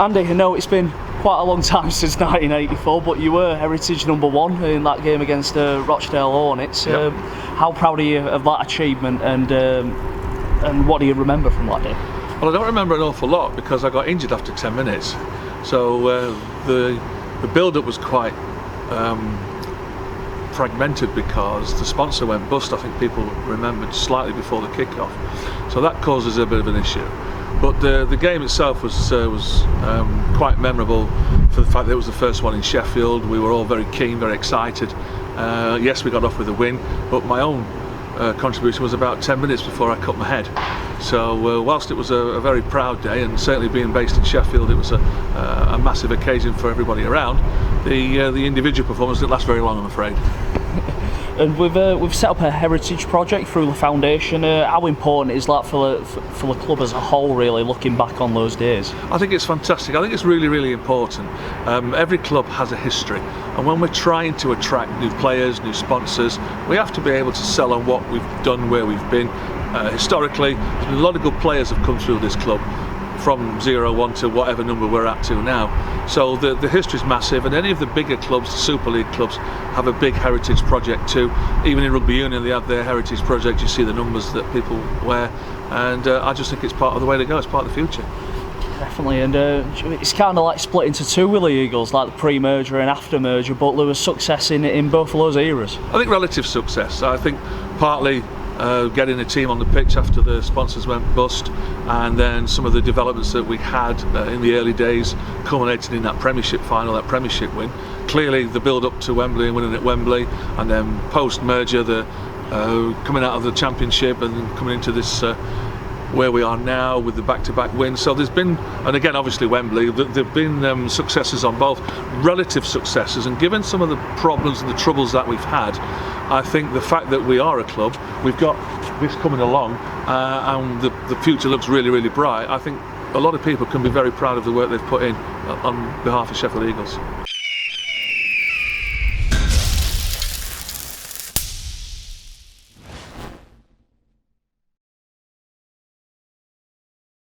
Andy, I know it's been quite a long time since 1984, but you were Heritage #1 in that game against Rochdale Hornets. Yep. How proud are you of that achievement, and what do you remember from that day? Well, I don't remember an awful lot because I got injured after 10 minutes. So the build-up was quite fragmented because the sponsor went bust. I think people remembered slightly before the kick-off. So that causes a bit of an issue. But the game itself was quite memorable for the fact that it was the first one in Sheffield. We were all very keen, very excited. Yes, we got off with a win, but my own contribution was about 10 minutes before I cut my head. So whilst it was a very proud day, and certainly being based in Sheffield, it was a massive occasion for everybody around, the individual performance didn't last very long, I'm afraid. And we've set up a heritage project through the foundation. How important is that for the club as a whole, really, looking back on those days? I think it's fantastic. I think it's really, really important. Every club has a history, and when we're trying to attract new players, new sponsors, we have to be able to sell on what we've done, where we've been. Historically, a lot of good players have come through this club, from 0-1 to whatever number we're at to now. So the history is massive, and any of the bigger clubs, the Super League clubs, have a big heritage project too. Even in Rugby Union they have their heritage project. You see the numbers that people wear, and I just think it's part of the way to go. It's part of the future. Definitely, and it's kind of like split into two with the Eagles, like the pre-merger and after-merger, but there was success in both of those eras. I think relative success. I think partly getting a team on the pitch after the sponsors went bust, and then some of the developments that we had in the early days culminated in that Premiership final, that Premiership win. Clearly the build up to Wembley and winning at Wembley, and then post-merger the coming out of the Championship and coming into this where we are now with the back-to-back wins. So there's been, and again obviously Wembley, there've been successes on both, relative successes, and given some of the problems and the troubles that we've had, I think the fact that we are a club, we've got this coming along, and the future looks really, really bright. I think a lot of people can be very proud of the work they've put in on behalf of Sheffield Eagles.